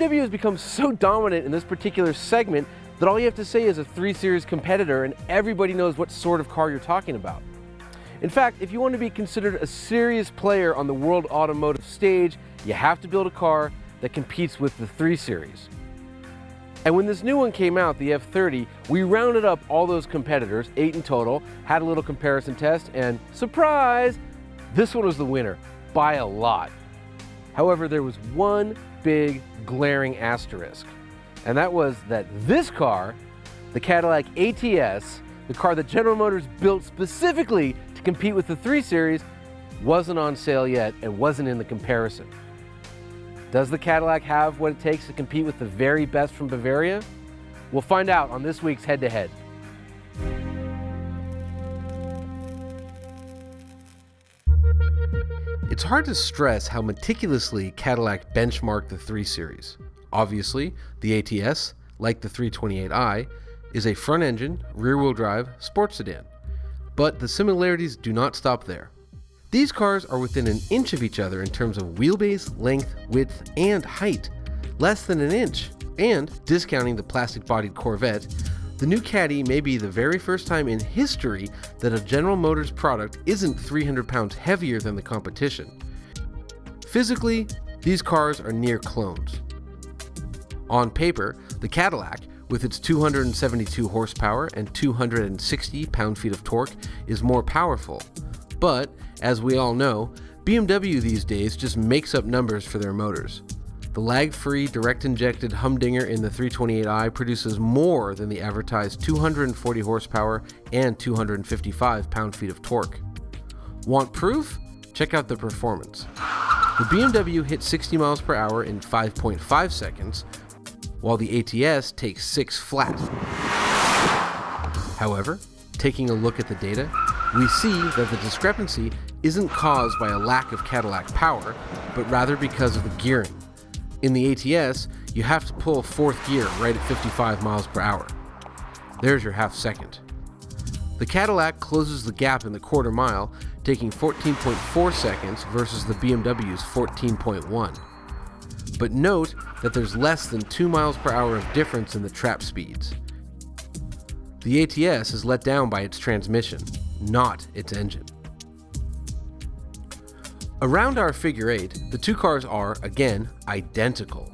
BMW has become so dominant in this particular segment that all you have to say is a 3 Series competitor and everybody knows what sort of car you're talking about. In fact, if you want to be considered a serious player on the world automotive stage, you have to build a car that competes with the 3 Series. And when this new one came out, the F30, we rounded up all those competitors, 8 in total, had a little comparison test, and surprise, this one was the winner by a lot. However, there was one big glaring asterisk, and that was that this car, the Cadillac ATS, the car that General Motors built specifically to compete with the 3 Series, wasn't on sale yet and wasn't in the comparison. Does the Cadillac have what it takes to compete with the very best from Bavaria? We'll find out on this week's Head to Head. It's hard to stress how meticulously Cadillac benchmarked the 3 Series. Obviously, the ATS, like the 328i, is a front-engine, rear-wheel drive sports sedan. But the similarities do not stop there. These cars are within an inch of each other in terms of wheelbase, length, width, and height. Less than an inch. And, discounting the plastic-bodied Corvette, the new Caddy may be the very first time in history that a General Motors product isn't 300 pounds heavier than the competition. Physically, these cars are near clones. On paper, the Cadillac, with its 272 horsepower and 260 pound-feet of torque, is more powerful. But, as we all know, BMW these days just makes up numbers for their motors. The lag-free, direct-injected humdinger in the 328i produces more than the advertised 240 horsepower and 255 pound-feet of torque. Want proof? Check out the performance. The BMW hit 60 miles per hour in 5.5 seconds, while the ATS takes 6 flat. However, taking a look at the data, we see that the discrepancy isn't caused by a lack of Cadillac power, but rather because of the gearing. In the ATS, you have to pull 4th gear right at 55 miles per hour. There's your half second. The Cadillac closes the gap in the quarter mile, taking 14.4 seconds versus the BMW's 14.1. But note that there's less than 2 miles per hour of difference in the trap speeds. The ATS is let down by its transmission, not its engine. Around our figure 8, the two cars are, again, identical.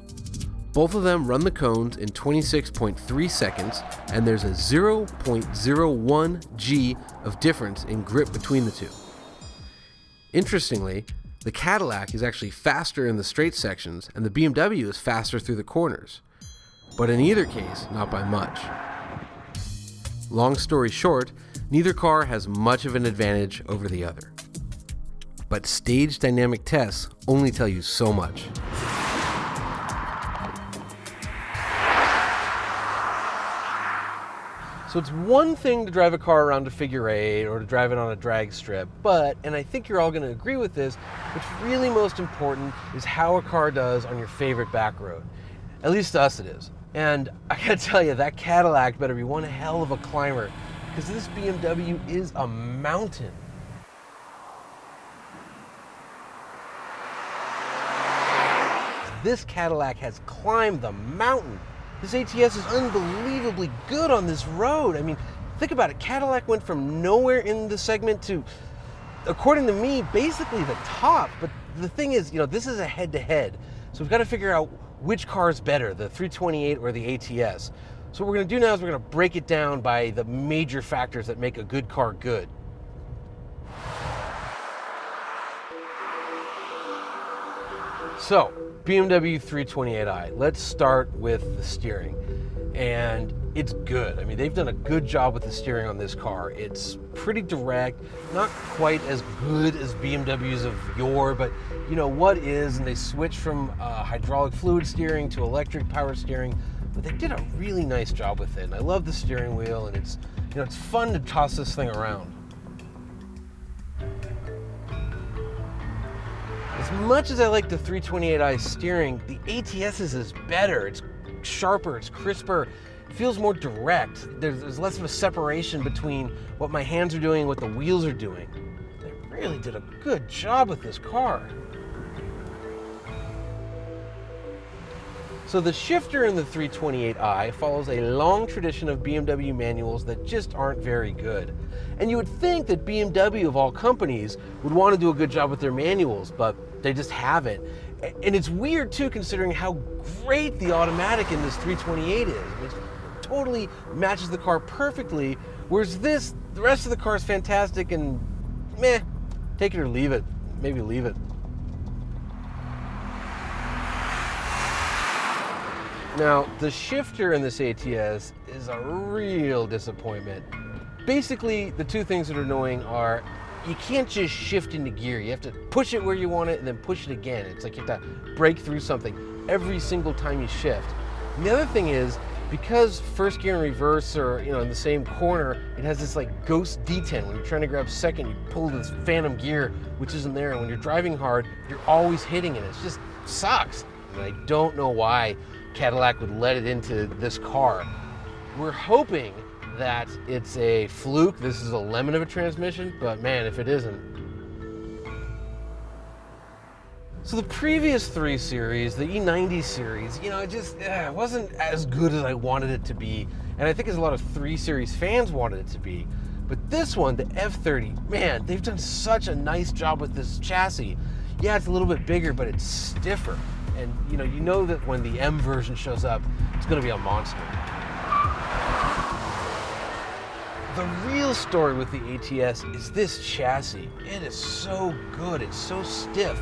Both of them run the cones in 26.3 seconds, and there's a 0.01 G of difference in grip between the two. Interestingly, the Cadillac is actually faster in the straight sections, and the BMW is faster through the corners. But in either case, not by much. Long story short, neither car has much of an advantage over the other. But stage dynamic tests only tell you so much. So it's one thing to drive a car around a figure 8 or to drive it on a drag strip, but, and I think you're all going to agree with this, what's really most important is how a car does on your favorite back road. At least to us it is. And I gotta tell you, that Cadillac better be one hell of a climber, because this BMW is a mountain. This Cadillac has climbed the mountain. This ATS is unbelievably good on this road. I mean, think about it. Cadillac went from nowhere in the segment to, according to me, basically the top. But the thing is, you know, this is a head-to-head. So we've got to figure out which car is better, the 328 or the ATS. So what we're going to do now is we're going to break it down by the major factors that make a good car good. So, BMW 328i. Let's start with the steering. And it's good. I mean, they've done a good job with the steering on this car. It's pretty direct, not quite as good as BMWs of yore, but you know what is, and they switched from hydraulic fluid steering to electric power steering, but they did a really nice job with it. And I love the steering wheel, and it's, you know, it's fun to toss this thing around. As much as I like the 328i steering, the ATS's is better. It's sharper, it's crisper, it feels more direct. There's less of a separation between what my hands are doing and what the wheels are doing. They really did a good job with this car. So the shifter in the 328i follows a long tradition of BMW manuals that just aren't very good. And you would think that BMW, of all companies, would want to do a good job with their manuals, but they just haven't. And it's weird too, considering how great the automatic in this 328 is. It totally matches the car perfectly, whereas the rest of the car is fantastic and meh, take it or leave it, maybe leave it. Now, the shifter in this ATS is a real disappointment. Basically, the two things that are annoying are you can't just shift into gear. You have to push it where you want it and then push it again. It's like you have to break through something every single time you shift. And the other thing is, because first gear and reverse are in the same corner, it has this like ghost detent. When you're trying to grab second, you pull this phantom gear, which isn't there. And when you're driving hard, you're always hitting it. It just sucks. And I don't know why Cadillac would let it into this car. We're hoping that it's a fluke. This is a lemon of a transmission, but man, if it isn't. So the previous 3 Series, the E90 series, it just wasn't as good as I wanted it to be. And I think as a lot of 3 Series fans wanted it to be. But this one, the F30, man, they've done such a nice job with this chassis. Yeah, it's a little bit bigger, but it's stiffer. And you know that when the M version shows up, it's gonna be a monster. The real story with the ATS is this chassis. It is so good, it's so stiff.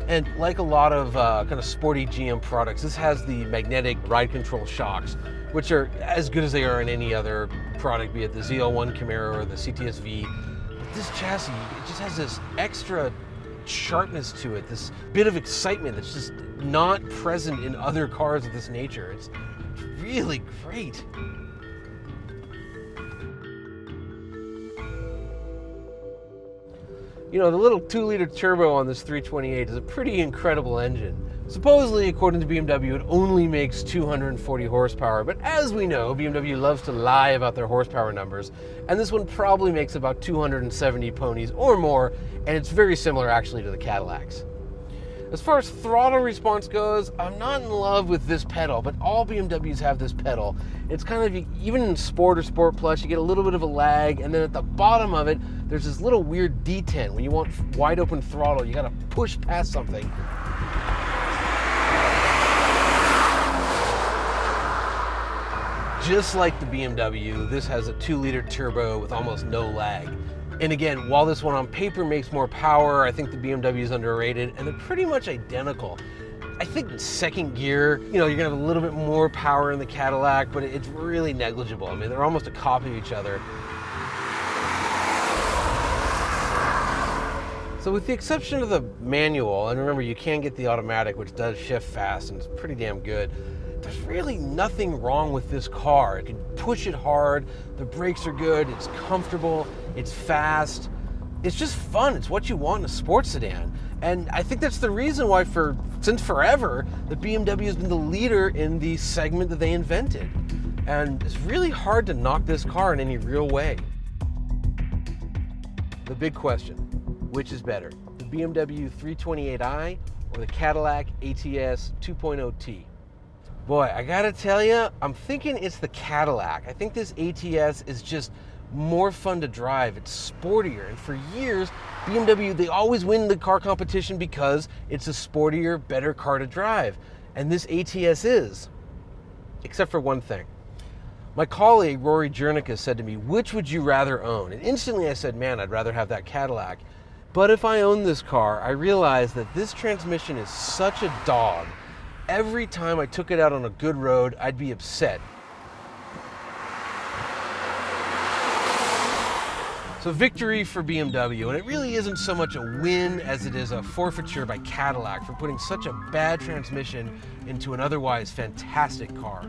And like a lot of kind of sporty GM products, this has the magnetic ride control shocks, which are as good as they are in any other product, be it the ZL1 Camaro or the CTS-V. But this chassis, it just has this extra sharpness to it, this bit of excitement that's just not present in other cars of this nature. It's really great. The little 2-liter turbo on this 328 is a pretty incredible engine. Supposedly, according to BMW, it only makes 240 horsepower, but as we know, BMW loves to lie about their horsepower numbers, and this one probably makes about 270 ponies or more, and it's very similar actually to the Cadillacs. As far as throttle response goes, I'm not in love with this pedal, but all BMWs have this pedal. It's kind of, even in Sport or Sport Plus, you get a little bit of a lag, and then at the bottom of it, there's this little weird detent. When you want wide open throttle, you gotta push past something. Just like the BMW, this has a 2-liter turbo with almost no lag. And again, while this one on paper makes more power, I think the BMW is underrated, and they're pretty much identical. I think in second gear, you're gonna have a little bit more power in the Cadillac, but it's really negligible. I mean, they're almost a copy of each other. So with the exception of the manual, and remember you can get the automatic, which does shift fast and it's pretty damn good, there's really nothing wrong with this car. It can push it hard, the brakes are good, it's comfortable, it's fast. It's just fun. It's what you want in a sports sedan. And I think that's the reason why since forever, the BMW has been the leader in the segment that they invented. And it's really hard to knock this car in any real way. The big question, which is better, the BMW 328i or the Cadillac ATS 2.0T? Boy, I gotta tell you, I'm thinking it's the Cadillac. I think this ATS is just more fun to drive. It's sportier, and for years, BMW, they always win the car competition because it's a sportier, better car to drive. And this ATS is, except for one thing. My colleague, Rory Jernicka, said to me, which would you rather own? And instantly I said, man, I'd rather have that Cadillac. But if I own this car, I realized that this transmission is such a dog. Every time I took it out on a good road, I'd be upset. So victory for BMW, and it really isn't so much a win as it is a forfeiture by Cadillac for putting such a bad transmission into an otherwise fantastic car.